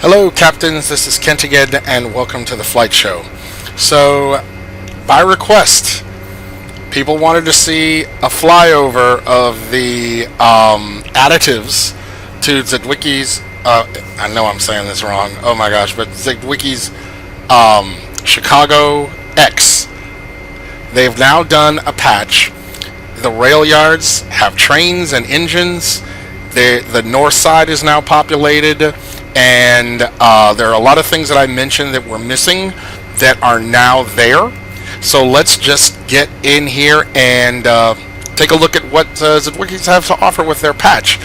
Hello captains, this is Kent again and welcome to the flight show. So, by request, people wanted to see a flyover of the additives to Drzewiecki's, I know I'm saying this wrong, oh my gosh, but Drzewiecki's Chicago X. They've now done a patch. The rail yards have trains and engines. The north side is now populated. And there are a lot of things that I mentioned that were missing that are now there. So let's just get in here and take a look at what Drzewiecki have to offer with their patch.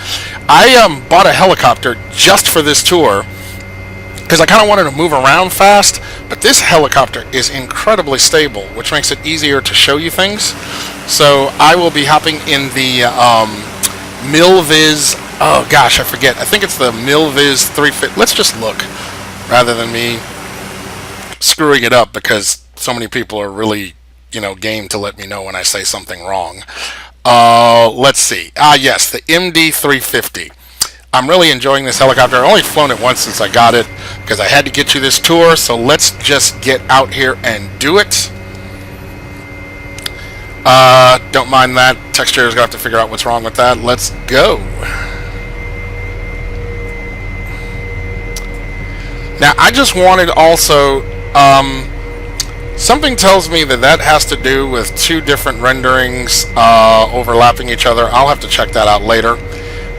I bought a helicopter just for this tour because I kind of wanted to move around fast, but this helicopter is incredibly stable, which makes it easier to show you things. So I will be hopping in the Milviz. Oh gosh, I forget. I think it's the Milviz 350. Let's just look rather than me screwing it up because so many people are really, game to let me know when I say something wrong. Let's see. Yes, the MD 350. I'm really enjoying this helicopter. I've only flown it once since I got it because I had to get you this tour. So let's just get out here and do it. Don't mind that. Texture is going to have to figure out what's wrong with that. Let's go. Now, I just wanted also, something tells me that has to do with two different renderings overlapping each other. I'll have to check that out later.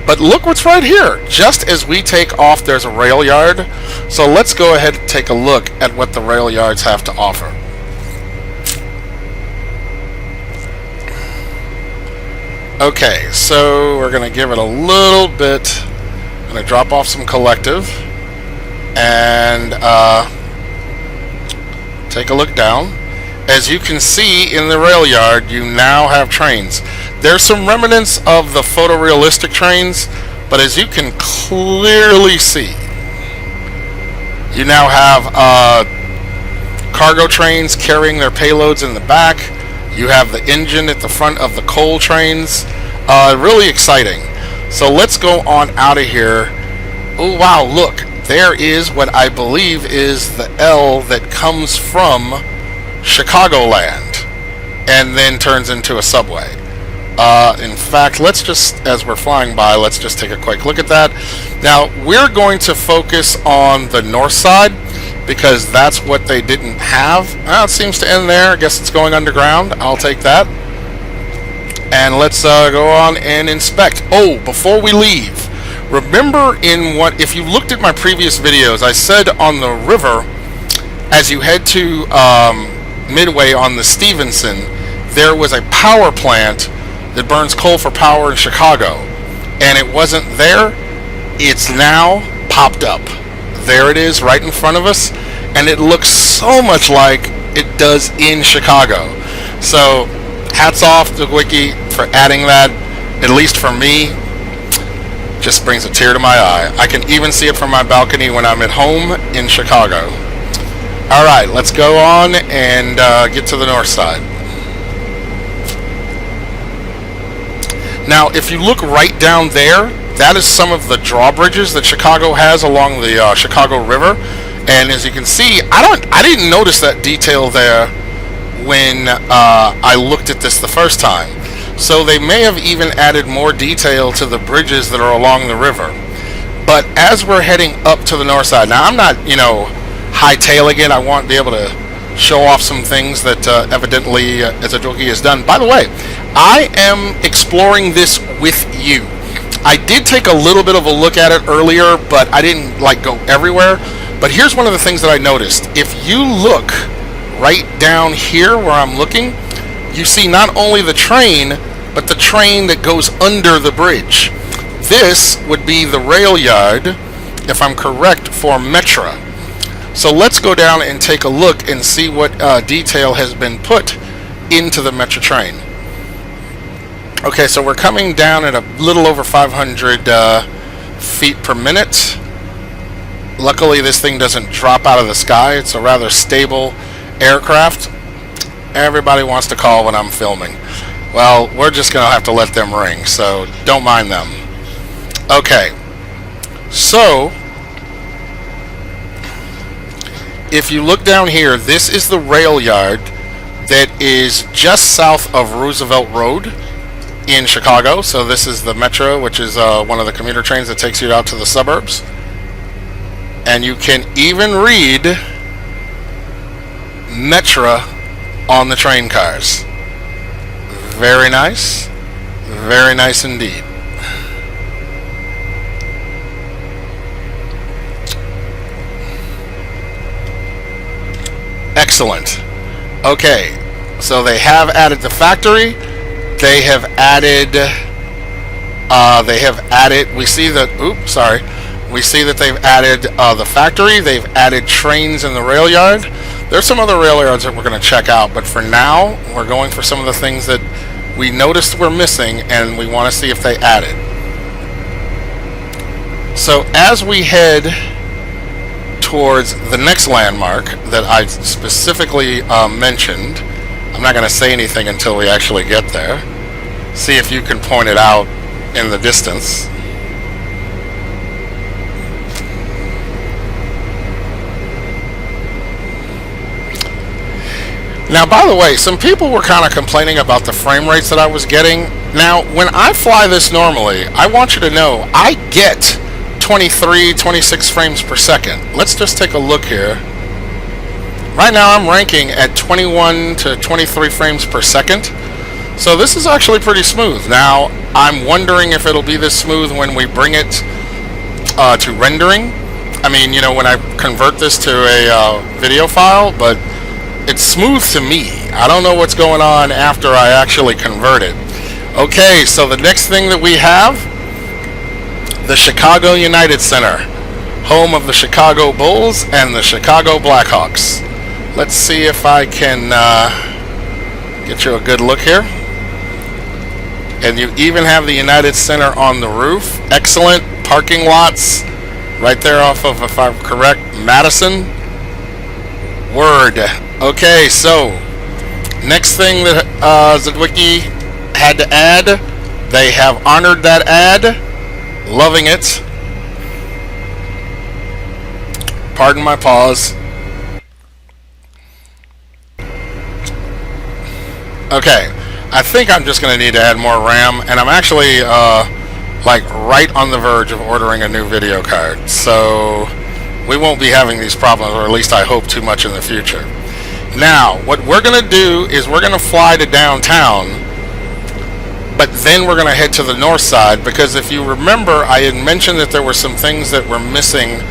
But look what's right here. Just as we take off, there's a rail yard. So let's go ahead and take a look at what the rail yards have to offer. Okay, so we're going to give it a little bit. I'm going to drop off some collective. And take a look down. As you can see in the rail yard, you now have trains. There's some remnants of the photorealistic trains, but as you can clearly see, you now have cargo trains carrying their payloads in the back. You have the engine at the front of the coal trains. Really exciting. So let's go on out of here. Oh wow, look. There is what I believe is the L that comes from Chicagoland and then turns into a subway. In fact, let's just, as we're flying by, let's just take a quick look at that. Now, we're going to focus on the north side because that's what they didn't have. It seems to end there. I guess it's going underground. I'll take that. And let's go on and inspect. Oh, before we leave, remember if you looked at my previous videos, I said on the river, as you head to Midway on the Stevenson, there was a power plant that burns coal for power in Chicago. And it wasn't there. It's now popped up. There it is right in front of us. And it looks so much like it does in Chicago. So hats off to Drzewiecki for adding that, at least for me. Just brings a tear to my eye. I can even see it from my balcony when I'm at home in Chicago. Alright, let's go on and get to the north side. Now, if you look right down there, that is some of the drawbridges that Chicago has along the Chicago River. And as you can see, I didn't notice that detail there when I looked at this the first time. So they may have even added more detail to the bridges that are along the river. But as we're heading up to the north side, now I'm not, hightailing it. I want to be able to show off some things that evidently Drzewiecki has done. By the way, I am exploring this with you. I did take a little bit of a look at it earlier, but I didn't go everywhere. But here's one of the things that I noticed. If you look right down here where I'm looking, you see not only the train, but the train that goes under the bridge. This would be the rail yard, if I'm correct, for Metra. So let's go down and take a look and see what detail has been put into the Metra train. Okay, so we're coming down at a little over 500 feet per minute. Luckily, this thing doesn't drop out of the sky. It's a rather stable aircraft. Everybody wants to call when I'm filming. Well, we're just going to have to let them ring, so don't mind them. Okay, so if you look down here, this is the Railyard that is just south of Roosevelt Road in Chicago. So this is the Metro, which is one of the commuter trains that takes you out to the suburbs. And you can even read Metra on the train cars. Very nice. Very nice indeed. Excellent. Okay, so they have added the factory. They have added. We see that. Oops, sorry. We see that they've added the factory. They've added trains in the rail yard. There's some other rail yards that we're going to check out, but for now, we're going for some of the things that we noticed were missing, and we want to see if they added. So as we head towards the next landmark that I specifically mentioned, I'm not going to say anything until we actually get there. See if you can point it out in the distance. Now, by the way, some people were kind of complaining about the frame rates that I was getting. Now, when I fly this normally, I want you to know I get 23, 26 frames per second. Let's just take a look here. Right now, I'm ranking at 21 to 23 frames per second. So this is actually pretty smooth. Now, I'm wondering if it'll be this smooth when we bring it to rendering. I mean, you know, when I convert this to a video file, but it's smooth to me. I don't know what's going on after I actually convert it. Okay, so the next thing that we have, the Chicago United Center, home of the Chicago Bulls and the Chicago Blackhawks. Let's see if I can get you a good look here. And you even have the United Center on the roof. Excellent parking lots right there off of, if I'm correct, Madison. Word. Okay, so next thing that Drzewiecki had to add, they have honored that ad. Loving it. Pardon my pause. Okay, I think I'm just going to need to add more RAM, and I'm actually like right on the verge of ordering a new video card, so we won't be having these problems, or at least I hope too much in the future. Now, what we're going to do is we're going to fly to downtown, but then we're going to head to the north side, because if you remember, I had mentioned that there were some things that were missing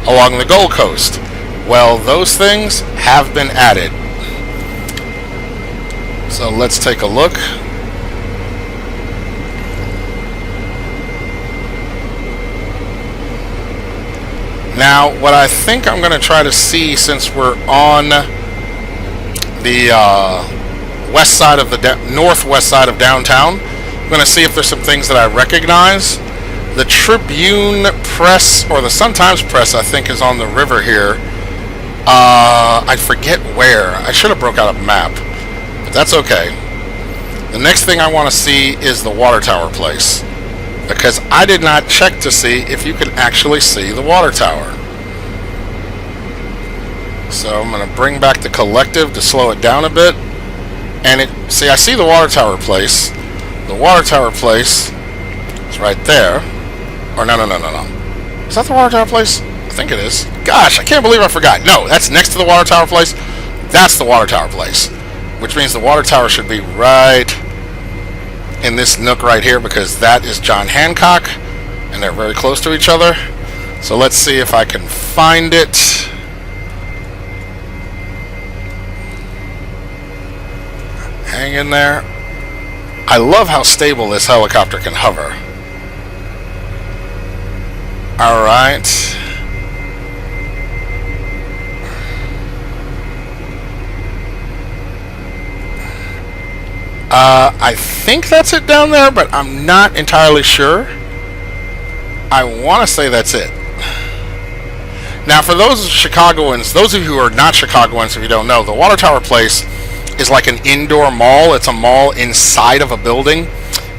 along the Gold Coast. Well, those things have been added. So let's take a look. Now, what I think I'm going to try to see, since we're on the west side of the northwest side of downtown, I'm going to see if there's some things that I recognize. The Tribune Press, or the Sun-Times Press, I think is on the river here. I forget where. I should have broke out a map, but that's okay. The next thing I want to see is the water tower place, because I did not check to see if you can actually see the water tower. So I'm going to bring back the collective to slow it down a bit. And see, I see the water tower place. The water tower place is right there. Or no. Is that the water tower place? I think it is. Gosh, I can't believe I forgot. No, that's next to the water tower place. That's the water tower place. Which means the water tower should be right in this nook right here, because that is John Hancock, and they're very close to each other. So let's see if I can find it. Hang in there. I love how stable this helicopter can hover. Alright. I think that's it down there, but I'm not entirely sure. I want to say that's it. Now, for those Chicagoans, those of you who are not Chicagoans, if you don't know, the Water Tower Place is like an indoor mall. It's a mall inside of a building.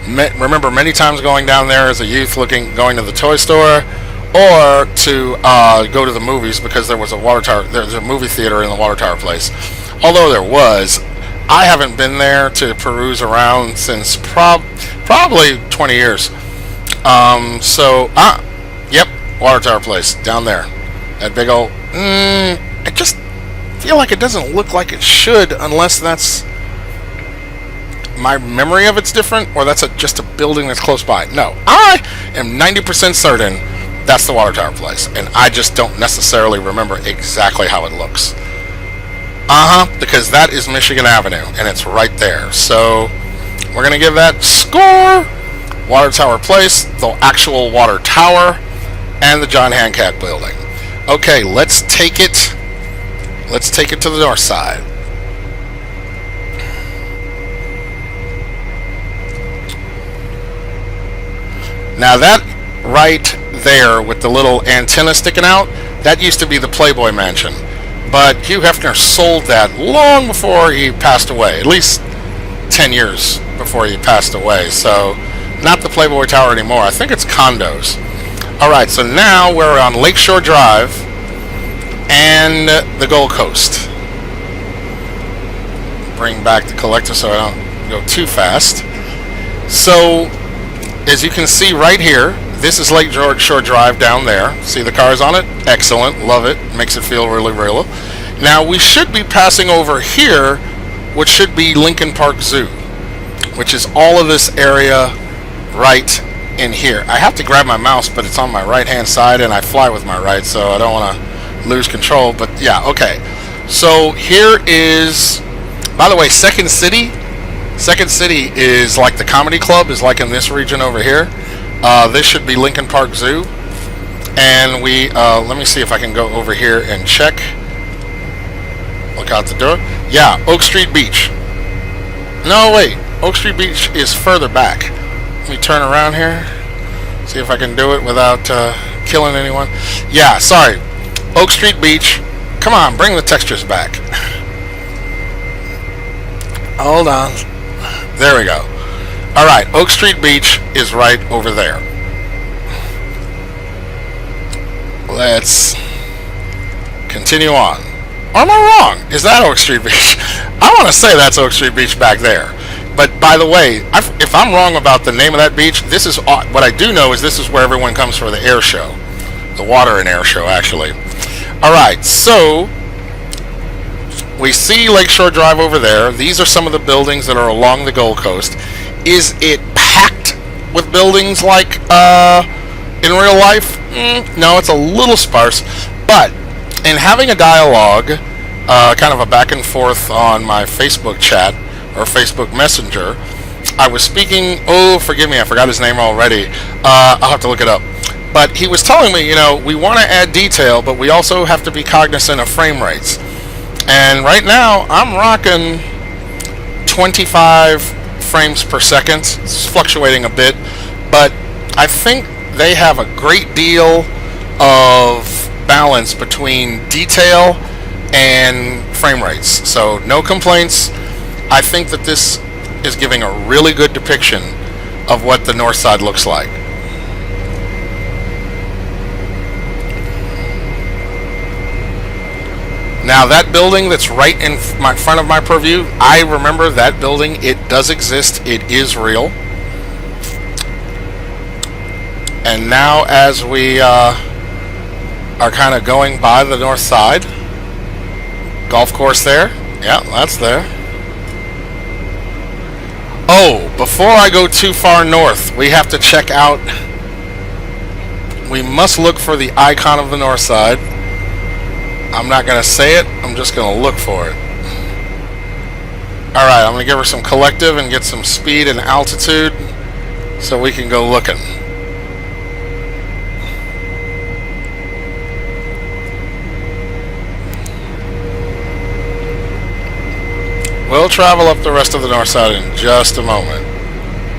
Remember, many times going down there as a youth, going to the toy store, or to go to the movies, because there was a water tower. There's a movie theater in the water tower place. Although there was, I haven't been there to peruse around since probably 20 years. Yep, water tower place down there. That big old. I just feel like it doesn't look like it should, unless that's my memory of it's different, or that's just a building that's close by. No, I am 90% certain that's the water tower place, and I just don't necessarily remember exactly how it looks. Because that is Michigan Avenue, and it's right there. So we're gonna give that score. Water tower place, the actual water tower, and the John Hancock building. Okay, let's take it. Let's take it to the north side. Now that right there with the little antenna sticking out, that used to be the Playboy Mansion. But Hugh Hefner sold that long before he passed away, at least 10 years before he passed away. So, not the Playboy Tower anymore. I think it's condos. Alright, so now we're on Lakeshore Drive and the Gold Coast. Bring back the collector so I don't go too fast. So, as you can see right here, this is Lakeshore Drive down there. See the cars on it? Excellent. Love it. Makes it feel really real. Now, we should be passing over here, which should be Lincoln Park Zoo, which is all of this area right in here. I have to grab my mouse, but it's on my right-hand side, and I fly with my right, so I don't want to lose control. But, yeah, okay. So, here is, by the way, Second City. Second City is like the comedy club, is like in this region over here. This should be Lincoln Park Zoo. And we, let me see if I can go over here and check. Look out the door. Yeah, Oak Street Beach. No, wait. Oak Street Beach is further back. Let me turn around here. See if I can do it without killing anyone. Yeah, sorry. Oak Street Beach. Come on, bring the textures back. Hold on. There we go. Alright, Oak Street Beach is right over there. Let's continue on. Or am I wrong? Is that Oak Street Beach? I want to say that's Oak Street Beach back there. But by the way, if I'm wrong about the name of that beach, this is what I do know is this is where everyone comes for the air show. The water and air show, actually. Alright, so we see Lakeshore Drive over there. These are some of the buildings that are along the Gold Coast. Is it packed with buildings like in real life? No, it's a little sparse. But in having a dialogue, kind of a back and forth on my Facebook chat or Facebook Messenger, I was speaking, oh, forgive me, I forgot his name already. I'll have to look it up. But he was telling me, you know, we want to add detail, but we also have to be cognizant of frame rates. And right now, I'm rocking 25 frames per second. It's fluctuating a bit, but I think they have a great deal of balance between detail and frame rates. So no complaints. I think that this is giving a really good depiction of what the north side looks like. Now that building that's right in front of my purview, I remember that building. It does exist. It is real. And now as we are kind of going by the north side, golf course there. Yeah, that's there. Oh, before I go too far north, we have to check out, we must look for the icon of the north side. I'm not going to say it, I'm just going to look for it. Alright, I'm going to give her some collective and get some speed and altitude so we can go looking. We'll travel up the rest of the north side in just a moment.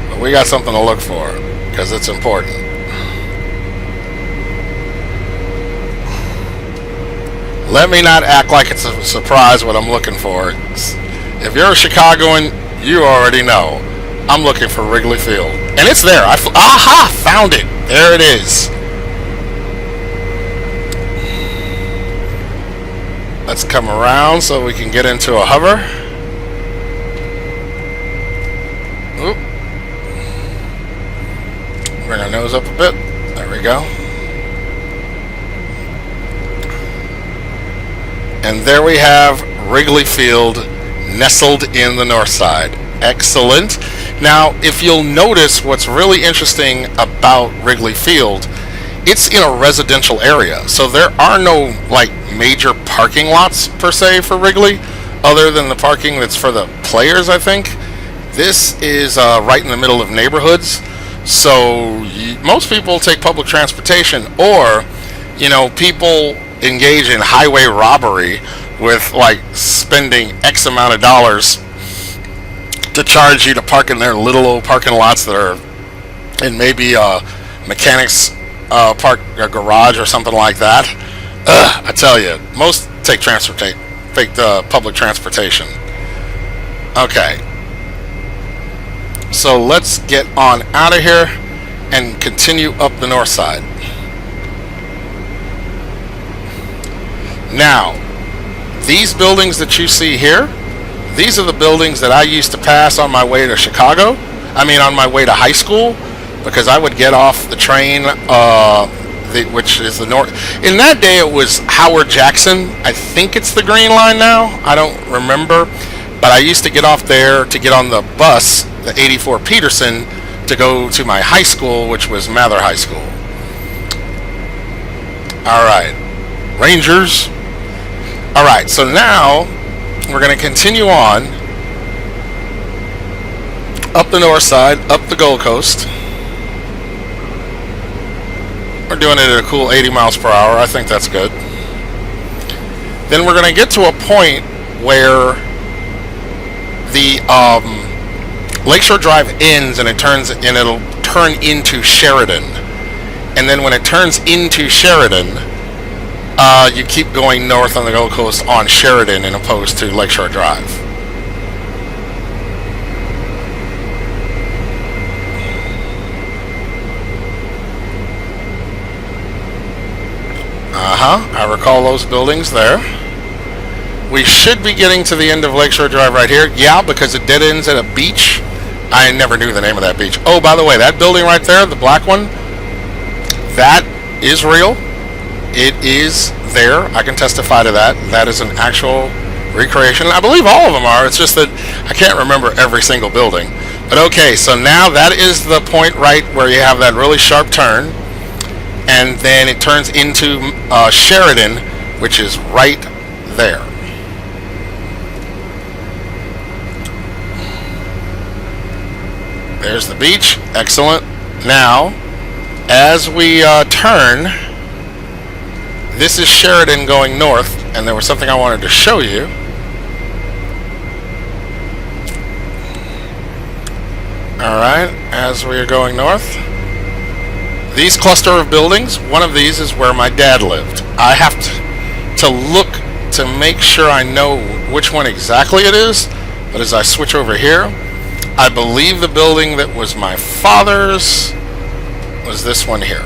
But we got something to look for, because it's important. Let me not act like it's a surprise what I'm looking for. If you're a Chicagoan, you already know. I'm looking for Wrigley Field. And it's there. Aha! Found it. There it is. Let's come around so we can get into a hover. Oop. Bring our nose up a bit. There we go. And there we have Wrigley Field nestled in the north side. Excellent. Now, if you'll notice what's really interesting about Wrigley Field, it's in a residential area. So there are no like major parking lots per se for Wrigley, other than the parking that's for the players, I think. This is right in the middle of neighborhoods. So most people take public transportation, or, you know, people engage in highway robbery with like spending X amount of dollars to charge you to park in their little old parking lots that are in maybe a mechanic's park a garage or something like that. I tell you, most take public transportation. Okay, so let's get on out of here and continue up the north side. Now, these buildings that you see here, these are the buildings that I used to pass on my way to Chicago. I mean, on my way to high school, because I would get off the train, which is the north. In that day, it was Howard Jackson. I think it's the Green Line now. I don't remember. But I used to get off there to get on the bus, the 84 Peterson, to go to my high school, which was Mather High School. All right, Rangers. All right, so now we're going to continue on up the north side, up the Gold Coast. We're doing it at a cool 80 miles per hour. I think that's good. Then we're going to get to a point where the Lakeshore Drive ends, and it'll turn into Sheridan. And then when it turns into Sheridan, you keep going north on the Gold Coast on Sheridan, as opposed to Lakeshore Drive. I recall those buildings there. We should be getting to the end of Lakeshore Drive right here. Yeah, because it dead ends at a beach. I never knew the name of that beach. Oh, by the way, that building right there, the black one, that is real. It is there. I can testify to that. That is an actual recreation. I believe all of them are. It's just that I can't remember every single building. But okay, so now that is the point right where you have that really sharp turn. And then it turns into Sheridan, which is right there. There's the beach. Excellent. Now, as we turn, this is Sheridan going north, and there was something I wanted to show you. Alright, as we are going north, these cluster of buildings, one of these is where my dad lived. I have to look to make sure I know which one exactly it is, but as I switch over here, I believe the building that was my father's was this one here.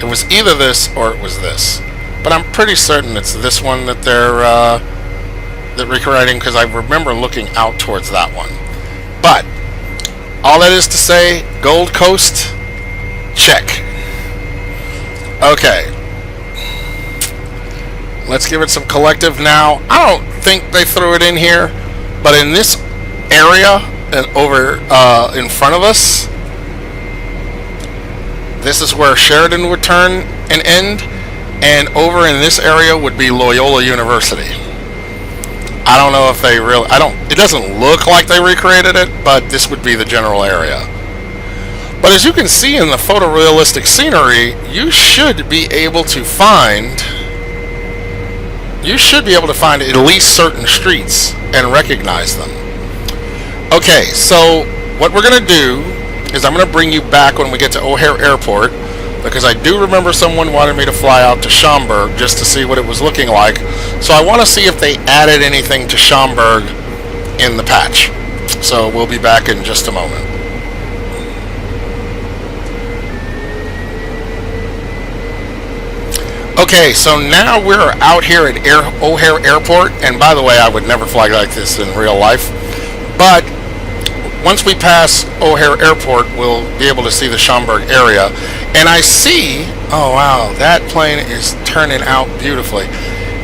It was either this or it was this, but I'm pretty certain it's this one that they're recreating, because I remember looking out towards that one. But all that is to say, Gold Coast, check. Okay, let's give it some collective now. I don't think they threw it in here, but in this area and over in front of us, this is where Sheridan would turn and end, and over in this area would be Loyola University. I don't know if they really, it doesn't look like they recreated it, but this would be the general area. But as you can see in the photorealistic scenery, you should be able to find at least certain streets and recognize them. Okay, so what we're going to do is I'm going to bring you back when we get to O'Hare Airport, because I do remember someone wanted me to fly out to Schaumburg just to see what it was looking like. So I want to see if they added anything to Schaumburg in the patch. So we'll be back in just a moment. Okay. Okay, so now we're out here at O'Hare Airport, and by the way, I would never fly like this in real life, but once we pass O'Hare Airport, we'll be able to see the Schaumburg area, and I see, oh wow, that plane is turning out beautifully.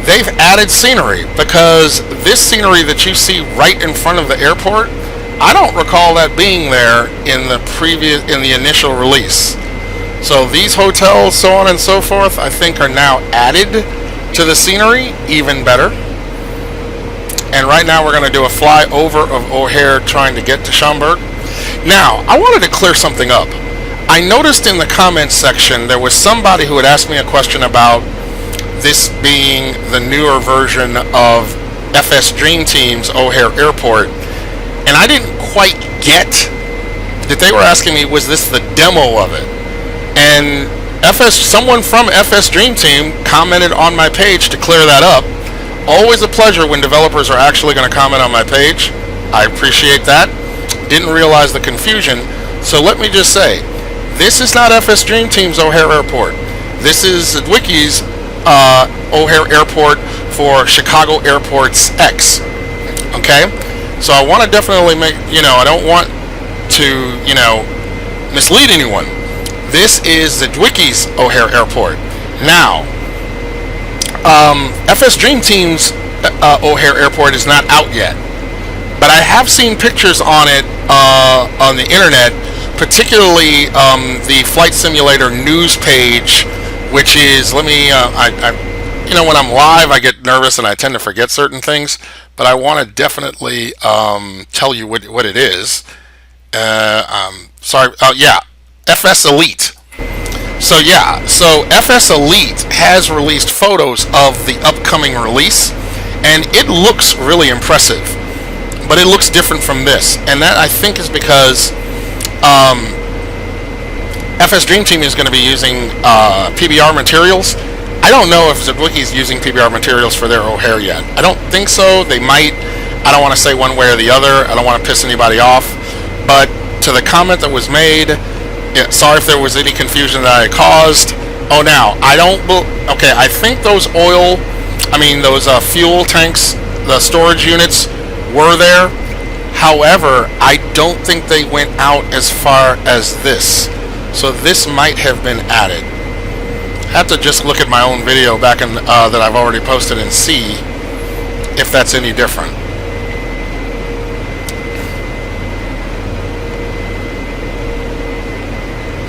They've added scenery, because this scenery that you see right in front of the airport, I don't recall that being there in the initial release. So these hotels, so on and so forth, I think are now added to the scenery, even better. And right now we're going to do a flyover of O'Hare trying to get to Schaumburg. Now, I wanted to clear something up. I noticed in the comments section there was somebody who had asked me a question about this being the newer version of FS Dream Team's O'Hare Airport. And I didn't quite get that they were asking me, was this the demo of it? And someone from FS Dream Team commented on my page to clear that up. Always a pleasure when developers are actually going to comment on my page. I appreciate that. Didn't realize the confusion. So let me just say, this is not FS Dream Team's O'Hare Airport. This is Drzewiecki's O'Hare Airport for Chicago Airport's X. Okay? So I want to definitely make, I don't want to, mislead anyone. This is Drzewiecki's O'Hare Airport. Now, FS Dream Team's O'Hare Airport is not out yet, but I have seen pictures on it on the internet, particularly the Flight Simulator news page, which is, when I'm live I get nervous and I tend to forget certain things, but I want to definitely tell you what it is. FS Elite. So FS Elite has released photos of the upcoming release, and it looks really impressive, but it looks different from this, and that I think is because FS Dream Team is going to be using PBR materials. I don't know if Drzewiecki is using PBR materials for their O'Hare yet. I don't think so. They might. I don't want to say one way or the other. I don't want to piss anybody off, but to the comment that was made, sorry if there was any confusion that I caused. Oh, now, I think those fuel tanks, the storage units were there. However, I don't think they went out as far as this. So this might have been added. I have to just look at my own video back in that I've already posted and see if that's any different.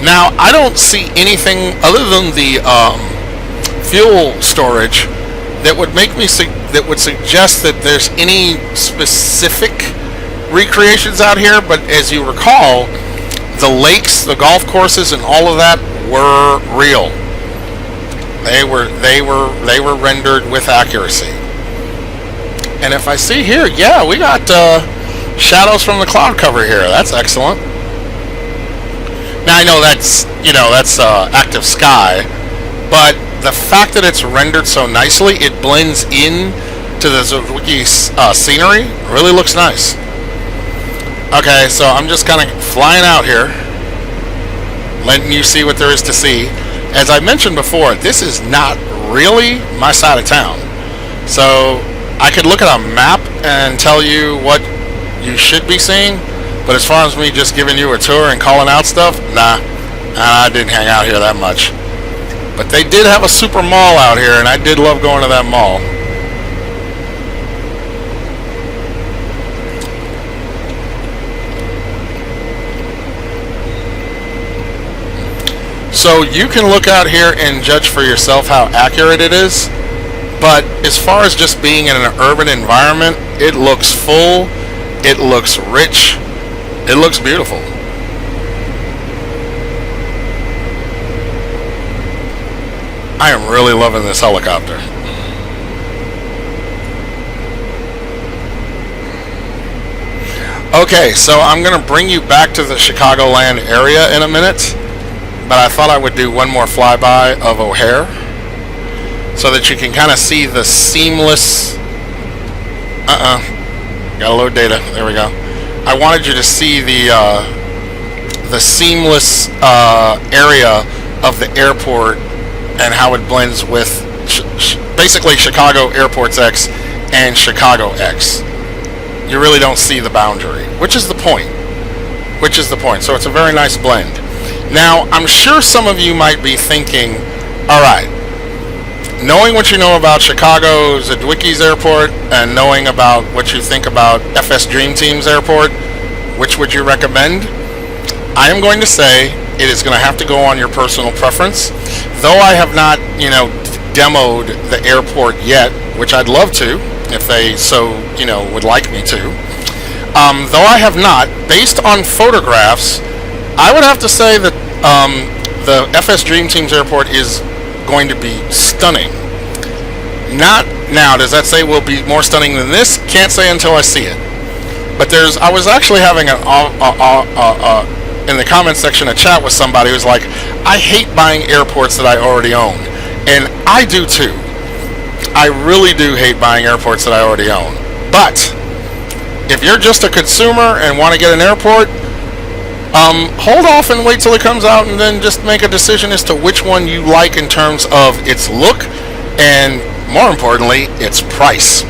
Now, I don't see anything other than the fuel storage that would suggest that there's any specific recreations out here. But as you recall, the lakes, the golf courses, and all of that were real. They were rendered with accuracy. And if I see here, yeah, we got shadows from the cloud cover here. That's excellent. Now I know that's active sky, but the fact that it's rendered so nicely, it blends in to the Drzewiecki scenery. Really looks nice. Okay, so I'm just kind of flying out here, letting you see what there is to see. As I mentioned before, this is not really my side of town, so I could look at a map and tell you what you should be seeing. But as far as me just giving you a tour and calling out stuff, nah, I didn't hang out here that much. But they did have a super mall out here, and I did love going to that mall. So you can look out here and judge for yourself how accurate it is. But as far as just being in an urban environment, it looks full, it looks rich, it looks beautiful. I am really loving this helicopter. Okay, so I'm going to bring you back to the Chicagoland area in a minute, but I thought I would do one more flyby of O'Hare so that you can kind of see the seamless... Gotta load data. There we go. I wanted you to see the seamless area of the airport and how it blends with basically Chicago Airports X and Chicago X. You really don't see the boundary, which is the point. So it's a very nice blend. Now, I'm sure some of you might be thinking, all right, knowing what you know about Chicago Drzewiecki's airport and knowing about what you think about FS Dream Team's airport, which would you recommend? I am going to say it is going to have to go on your personal preference. Though I have not, demoed the airport yet, which I'd love to, if they so, would like me to. Though I have not, based on photographs, I would have to say that the FS Dream Team's airport is going to be stunning. Not now, does that say will be more stunning than this? Can't say until I see it. But I was actually having in the comment section a chat with somebody who's like, I hate buying airports that I already own. And I do too. I really do hate buying airports that I already own. But if you're just a consumer and want to get an airport, hold off and wait till it comes out and then just make a decision as to which one you like in terms of its look and, more importantly, its price.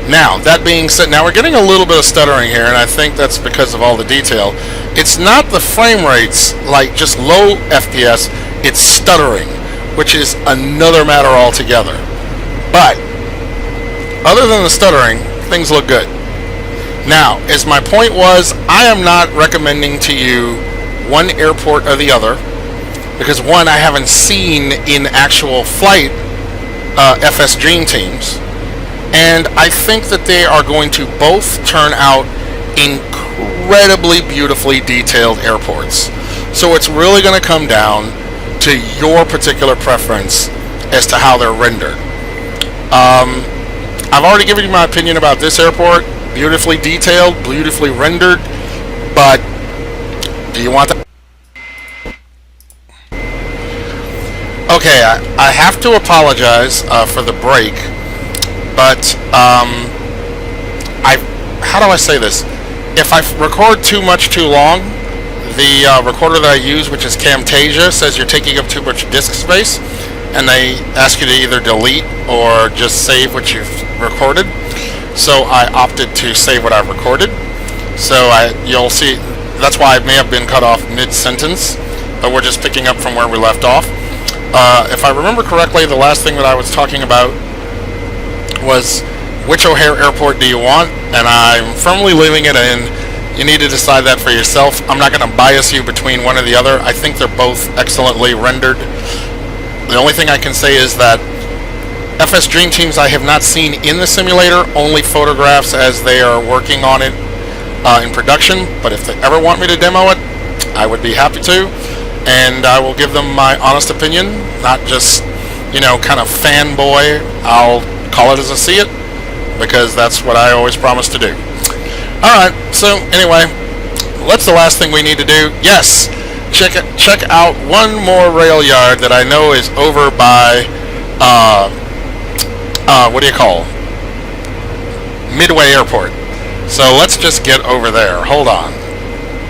Now, that being said, now we're getting a little bit of stuttering here, and I think that's because of all the detail. It's not the frame rates, like just low FPS, it's stuttering, which is another matter altogether. But, other than the stuttering, things look good. Now, as my point was, I am not recommending to you one airport or the other, because one, I haven't seen in actual flight FS Dream Teams, and I think that they are going to both turn out incredibly beautifully detailed airports. So it's really going to come down to your particular preference as to how they're rendered. I've already given you my opinion about this airport. Beautifully detailed, beautifully rendered, but do you want that? Okay, I have to apologize for the break, but how do I say this? If I record too long, the recorder that I use, which is Camtasia, says you're taking up too much disk space, and they ask you to either delete or just save what you've recorded. So I opted to save what I've recorded. So you'll see, that's why I may have been cut off mid-sentence, but we're just picking up from where we left off. If I remember correctly, the last thing that I was talking about was which O'Hare airport do you want, and I'm firmly leaving it in. You need to decide that for yourself. I'm not going to bias you between one or the other. I think they're both excellently rendered. The only thing I can say is that FS Dream Teams I have not seen in the simulator, only photographs as they are working on it in production, but if they ever want me to demo it, I would be happy to, and I will give them my honest opinion, not just, kind of fanboy. I'll call it as I see it, because that's what I always promise to do. Alright, so anyway, what's the last thing we need to do? Yes, check out one more Railyard that I know is over by Midway Airport. So let's just get over there. Hold on.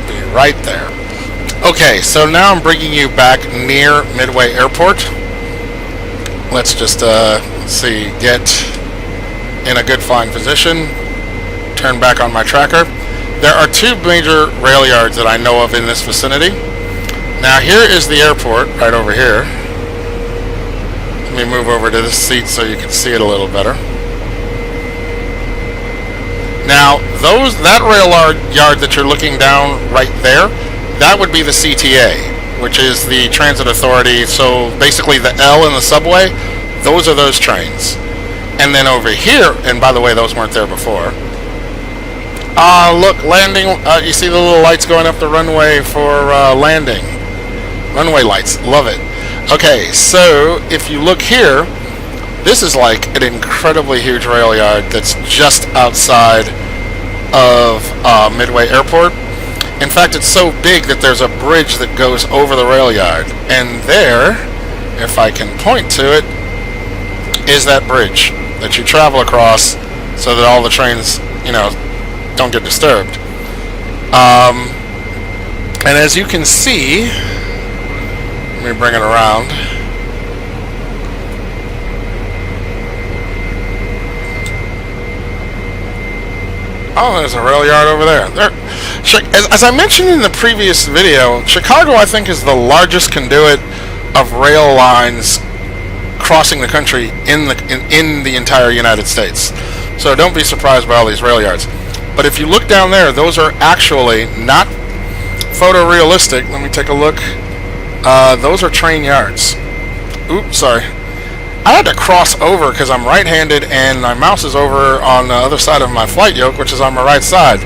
Be right there. Okay, so now I'm bringing you back near Midway Airport. Let's just, get in a good flying position. Turn back on my tracker. There are two major rail yards that I know of in this vicinity. Now here is the airport, right over here. Let me move over to this seat so you can see it a little better. Now, that rail yard that you're looking down right there, that would be the CTA, which is the Transit Authority. So basically the L in the subway, those are those trains. And then over here, and by the way, those weren't there before. Look, landing, you see the little lights going up the runway for landing. Runway lights, love it. Okay, so if you look here, this is like an incredibly huge rail yard that's just outside of Midway Airport. In fact, it's so big that there's a bridge that goes over the rail yard. And there, if I can point to it, is that bridge that you travel across so that all the trains, don't get disturbed. And as you can see, let me bring it around. Oh, there's a rail yard over there. As I mentioned in the previous video, Chicago, I think, is the largest conduit of rail lines crossing the country in the entire United States. So don't be surprised by all these rail yards. But if you look down there, those are actually not photorealistic. Let me take a look. Those are train yards. Oops, sorry. I had to cross over because I'm right-handed and my mouse is over on the other side of my flight yoke, which is on my right side.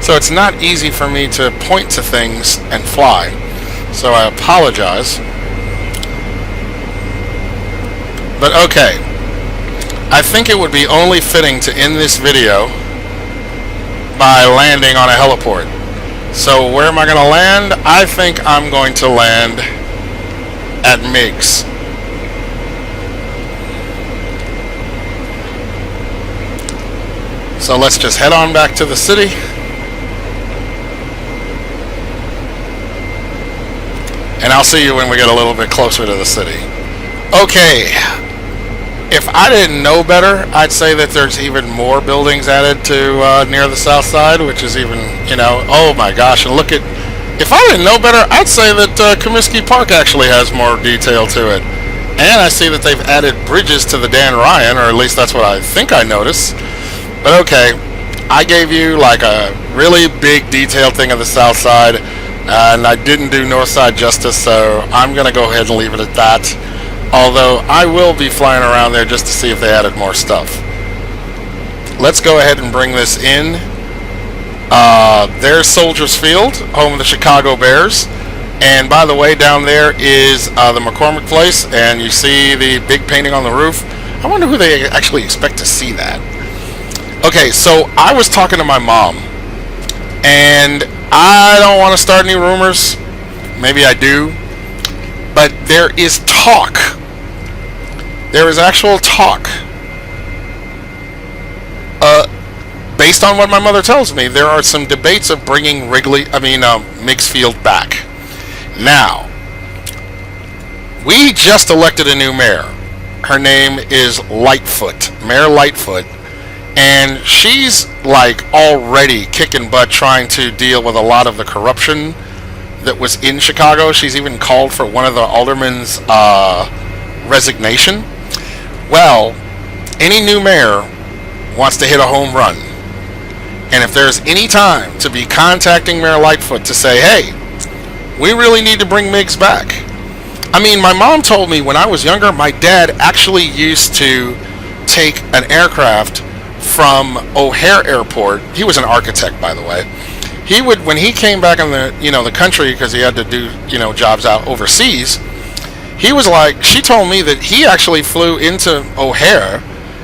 So it's not easy for me to point to things and fly. So I apologize. But okay. I think it would be only fitting to end this video by landing on a heliport. So where am I going to land? I think I'm going to land at MIGS. So let's just head on back to the city. And I'll see you when we get a little bit closer to the city. Okay. If I didn't know better, I'd say that there's even more buildings added to near the south side, which is even, oh my gosh, and look at, if I didn't know better, I'd say that Comiskey Park actually has more detail to it. And I see that they've added bridges to the Dan Ryan, or at least that's what I think I noticed. But okay, I gave you like a really big detailed thing of the south side, and I didn't do north side justice, so I'm going to go ahead and leave it at that. Although I will be flying around there just to see if they added more stuff. Let's go ahead and bring this in. There's Soldiers Field, home of the Chicago Bears. And by the way, down there is the McCormick Place, and you see the big painting on the roof. I wonder who they actually expect to see that. Okay, so I was talking to my mom, and I don't want to start any rumors. Maybe I do. But there is talk. There is actual talk. Based on what my mother tells me, there are some debates of bringing Meigs Field back. Now, we just elected a new mayor. Her name is Lightfoot, Mayor Lightfoot. And she's like already kicking butt trying to deal with a lot of the corruption that was in Chicago. She's even called for one of the aldermen's resignation. Well, any new mayor wants to hit a home run. And if there's any time to be contacting Mayor Lightfoot to say, hey, we really need to bring Meigs back. I mean, my mom told me when I was younger, my dad actually used to take an aircraft from O'Hare Airport. He was an architect, by the way. He would, when he came back in the country, because he had to do jobs out overseas, he was like, she told me that he actually flew into O'Hare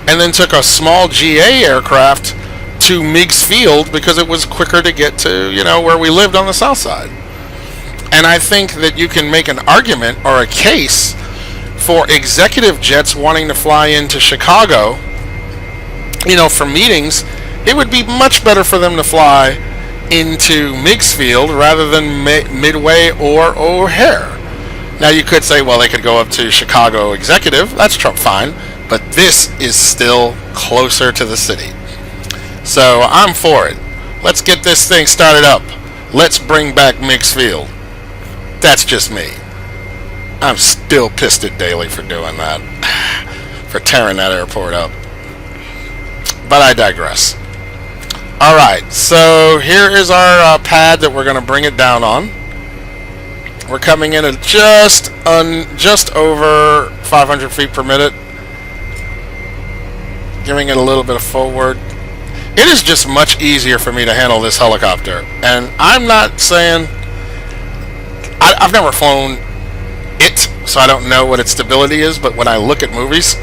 and then took a small GA aircraft to Meigs Field because it was quicker to get to where we lived on the south side. And I think that you can make an argument or a case for executive jets wanting to fly into Chicago for meetings. It would be much better for them to fly into Meigs Field rather than Midway or O'Hare. Now you could say, well, they could go up to Chicago Executive. That's fine, but this is still closer to the city. So I'm for it. Let's get this thing started up. Let's bring back Meigs Field. That's just me. I'm still pissed at Daley for doing that, for tearing that airport up. But I digress. Alright, so here is our pad that we're going to bring it down on. We're coming in at just over 500 feet per minute. Giving it a little bit of forward. It is just much easier for me to handle this helicopter. And I'm not saying... I've never flown it, so I don't know what its stability is, but when I look at movies...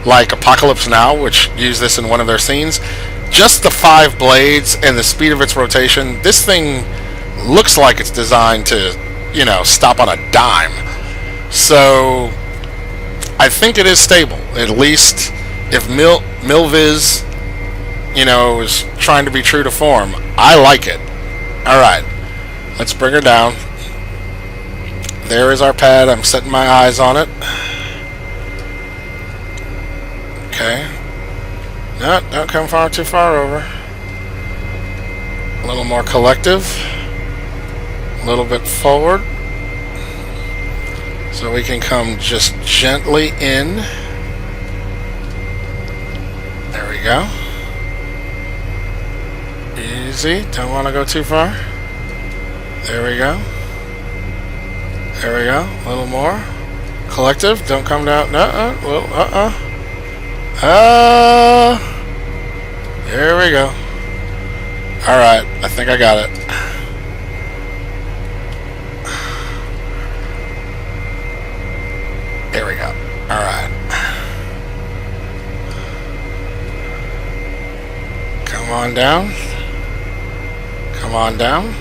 like Apocalypse Now, which used this in one of their scenes, just the 5 blades and the speed of its rotation, this thing looks like it's designed to, stop on a dime. So I think it is stable, at least if Milviz, is trying to be true to form. I like it. Alright, let's bring her down. There is our pad. I'm setting my eyes on it. Okay. No, don't come too far over. A little more collective. A little bit forward. So we can come just gently in. There we go. Easy. Don't want to go too far. There we go. There we go. A little more. Collective. Don't come down. There we go. Alright. I think I got it. There we go. Alright. Come on down. Come on down.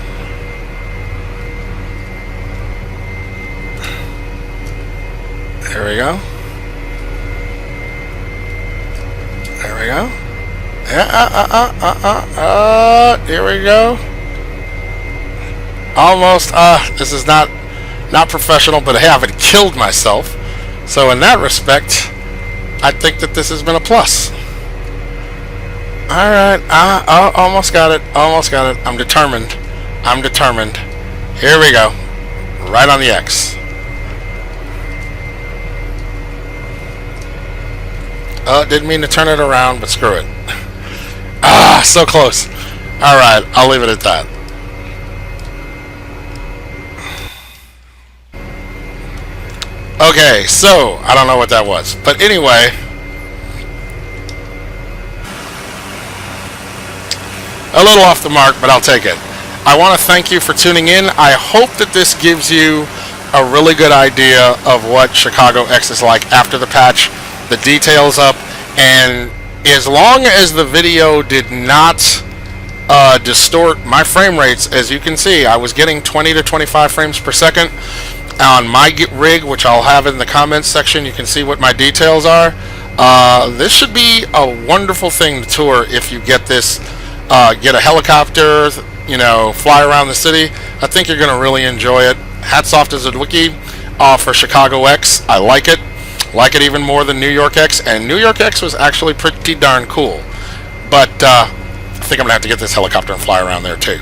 There we go. There we go. Here we go. Almost. This is not professional, but I haven't killed myself. So in that respect, I think that this has been a plus. Alright, almost got it. Almost got it. I'm determined. I'm determined. Here we go. Right on the X. Didn't mean to turn it around, but screw it. So close. Alright, I'll leave it at that. Okay, so, I don't know what that was. But anyway, a little off the mark, but I'll take it. I want to thank you for tuning in. I hope that this gives you a really good idea of what Chicago X is like after the patch, the details up, and as long as the video did not distort my frame rates, as you can see, I was getting 20 to 25 frames per second on my rig, which I'll have in the comments section. You can see what my details are. This should be a wonderful thing to tour if you get this. Get a helicopter, you know, fly around the city. I think you're going to really enjoy it. Hats off to Drzewiecki for Chicago X. I like it. Like it even more than New York X. And New York X was actually pretty darn cool. But I think I'm going to have to get this helicopter and fly around there too.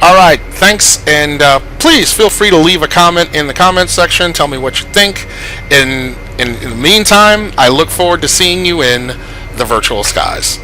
Alright, thanks. And please feel free to leave a comment in the comments section. Tell me what you think. In the meantime, I look forward to seeing you in the virtual skies.